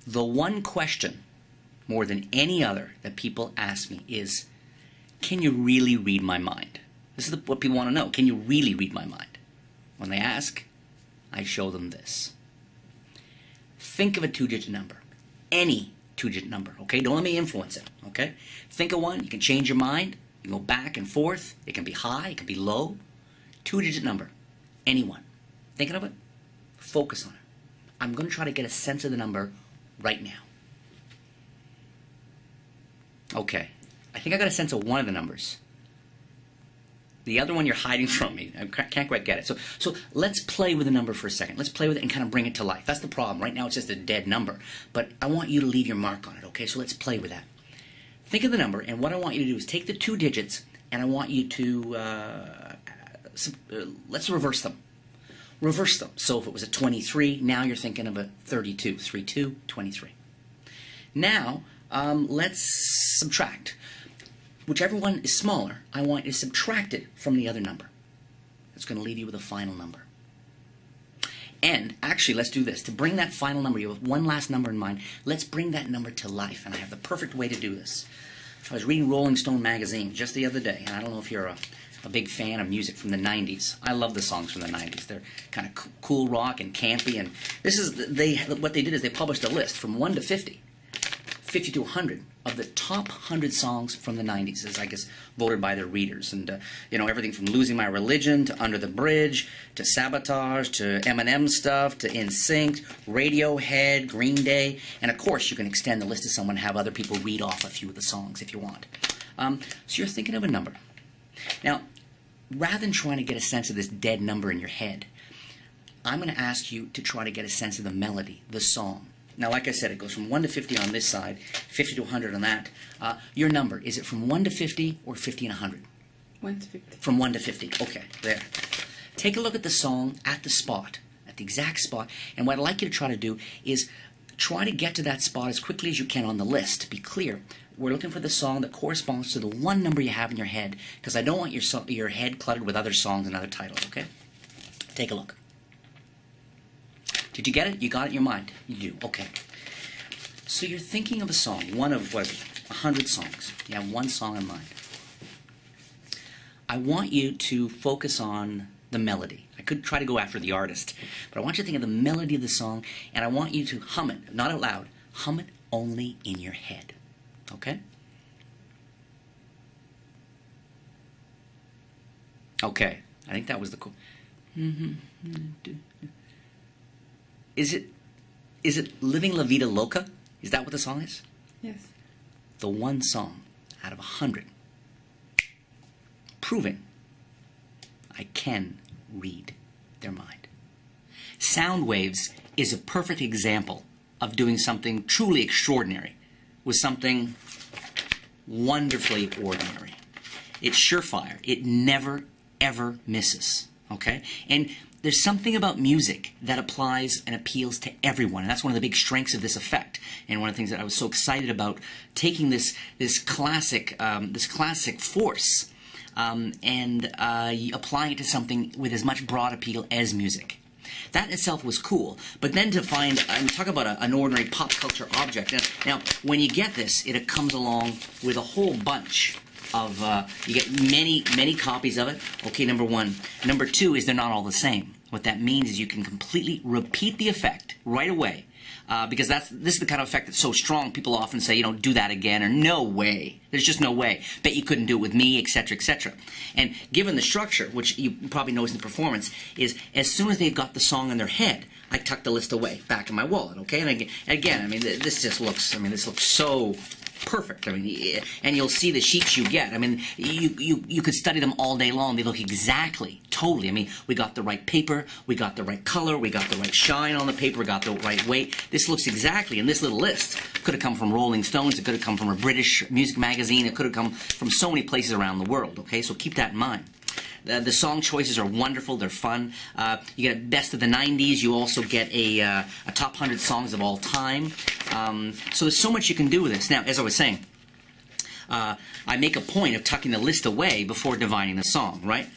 The one question, more than any other, that people ask me is, can you really read my mind? This is what people want to know. Can you really read my mind? When they ask, I show them this. Think of a two-digit number. Any two-digit number, okay? Don't let me influence it, okay? Think of one. You can change your mind. You can go back and forth. It can be high. It can be low. Two-digit number. Any one. Thinking of it? Focus on it. I'm going to try to get a sense of the number right now. Okay. I think I got a sense of one of the numbers. The other one you're hiding from me. I can't quite get it. So let's play with the number for a second. Let's play with it and kind of bring it to life. That's the problem. Right now it's just a dead number. But I want you to leave your mark on it, okay? So let's play with that. Think of the number, and what I want you to do is take the two digits, and I want you to, let's reverse them. Reverse them. So if it was a 23, now you're thinking of a 32. 32, 23. Now, let's subtract. Whichever one is smaller, I want you to subtract it from the other number. That's going to leave you with a final number. And actually, let's do this. To bring that final number, you have one last number in mind, let's bring that number to life. And I have the perfect way to do this. I was reading Rolling Stone magazine just the other day, and I don't know if you're a big fan of music from the 90s. I love the songs from the 90s. They're kind of cool rock and campy. And this is what they did is they published a list from 1 to 50. 50 to 100 of the top 100 songs from the 90s, as I guess voted by their readers. And, you know, everything from Losing My Religion to Under the Bridge to Sabotage to Eminem stuff to NSYNC, Radiohead, Green Day. And, of course, you can extend the list to someone and have other people read off a few of the songs if you want. So you're thinking of a number. Now, rather than trying to get a sense of this dead number in your head, I'm going to ask you to try to get a sense of the melody, the song. Now, like I said, it goes from 1 to 50 on this side, 50 to 100 on that. Your number, is it from 1 to 50 or 50 and 100? 1 to 50. From 1 to 50. Okay, there. Take a look at the song at the spot, at the exact spot. And what I'd like you to try to do is try to get to that spot as quickly as you can on the list. To be clear, we're looking for the song that corresponds to the one number you have in your head, because I don't want your head cluttered with other songs and other titles, okay? Take a look. Did you get it? You got it in your mind? You do. Okay. So you're thinking of a song, one of, what is it, 100 songs. You have one song in mind. I want you to focus on the melody. I could try to go after the artist, but I want you to think of the melody of the song, and I want you to hum it, not out loud. Hum it only in your head. Okay? Okay. I think that was the cool. Is it Living La Vida Loca? Is that what the song is? Yes. The one song out of 100. Proving I can read their mind. Sound Waves is a perfect example of doing something truly extraordinary with something wonderfully ordinary. It's surefire. It never, ever misses. Okay? And there's something about music that applies and appeals to everyone, and that's one of the big strengths of this effect. And one of the things that I was so excited about, taking this classic force and applying it to something with as much broad appeal as music. That in itself was cool. But then to find, I'm talking about an ordinary pop culture object. Now, when you get this, it comes along with a whole bunch of, you get many copies of it. Okay, number one. Number two is they're not all the same. What that means is you can completely repeat the effect right away. Because this is the kind of effect that's so strong, people often say, you know, do that again, or no way. There's just no way. Bet you couldn't do it with me, etc., etc. And given the structure, which you probably notice in the performance, is as soon as they've got the song in their head, I tuck the list away, back in my wallet, okay? And again, I mean, this just looks, this looks so perfect. I mean, and you'll see the sheets you get. I mean, you could study them all day long. They look exactly, totally. I mean, we got the right paper, we got the right color, we got the right shine on the paper, we got the right weight. This looks exactly, and this little list could have come from Rolling Stones, it could have come from a British music magazine, it could have come from so many places around the world, okay? So keep that in mind. The song choices are wonderful. They're fun. You get a best of the 90s. You also get a top 100 songs of all time. So there's so much you can do with this. Now, as I was saying, I make a point of tucking the list away before divining the song, right?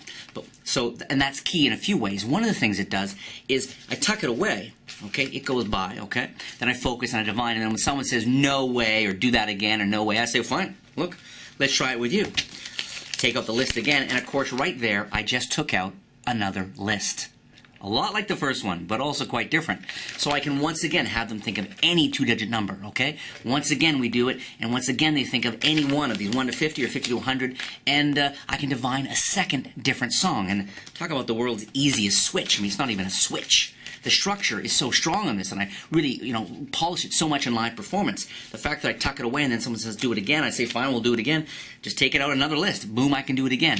And that's key in a few ways. One of the things it does is I tuck it away, okay? It goes by, okay? Then I focus and I divine, and then when someone says no way or do that again or no way, I say, fine, look, let's try it with you. Take out the list again, and of course right there I just took out another list. A lot like the first one, but also quite different. So I can once again have them think of any two-digit number, okay? Once again we do it, and once again they think of any one of these, 1 to 50 or 50 to 100, and I can divine a second different song. And talk about the world's easiest switch. I mean, it's not even a switch. The structure is so strong on this, and I really, polish it so much in live performance. The fact that I tuck it away and then someone says, do it again, I say, fine, we'll do it again. Just take it out another list. Boom, I can do it again.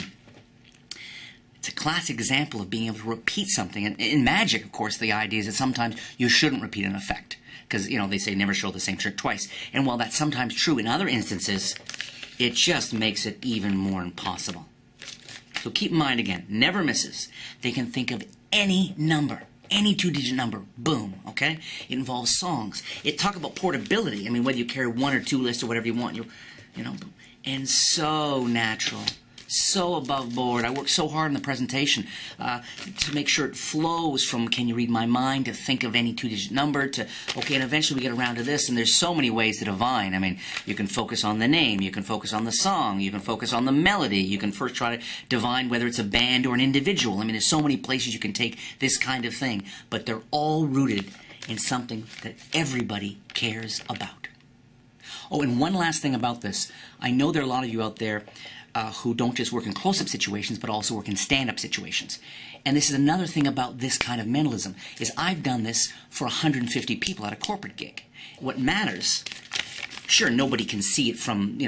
It's a classic example of being able to repeat something. And in magic, of course, the idea is that sometimes you shouldn't repeat an effect. Because, they say never show the same trick twice. And while that's sometimes true in other instances, it just makes it even more impossible. So keep in mind again, never misses. They can think of any number. Any two-digit number, boom, okay? It involves songs. It talk about portability. I mean, whether you carry 1 or 2 lists or whatever you want, and so natural. So above board. I work so hard on the presentation to make sure it flows from can you read my mind to think of any two-digit number to, okay, and eventually we get around to this, and there's so many ways to divine. I mean, you can focus on the name, you can focus on the song, you can focus on the melody, you can first try to divine whether it's a band or an individual. I mean, there's so many places you can take this kind of thing, but they're all rooted in something that everybody cares about. Oh, and one last thing about this. I know there are a lot of you out there who don't just work in close-up situations, but also work in stand-up situations. And this is another thing about this kind of mentalism, is I've done this for 150 people at a corporate gig. What matters, sure, nobody can see it from,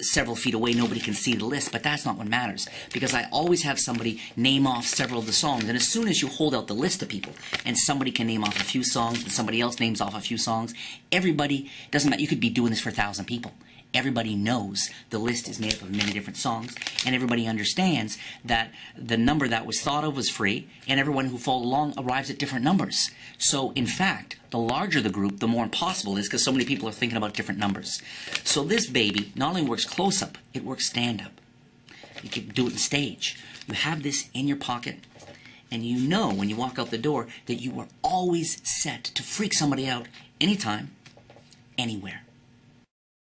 several feet away, nobody can see the list, but that's not what matters. Because I always have somebody name off several of the songs, and as soon as you hold out the list to people, and somebody can name off a few songs, and somebody else names off a few songs, everybody, doesn't matter, you could be doing this for 1,000 people. Everybody knows the list is made up of many different songs, and everybody understands that the number that was thought of was free, and everyone who followed along arrives at different numbers. So, in fact, the larger the group, the more impossible it is, because so many people are thinking about different numbers. So this baby not only works close-up, it works stand-up. You can do it on stage. You have this in your pocket, and you know when you walk out the door that you are always set to freak somebody out anytime, anywhere.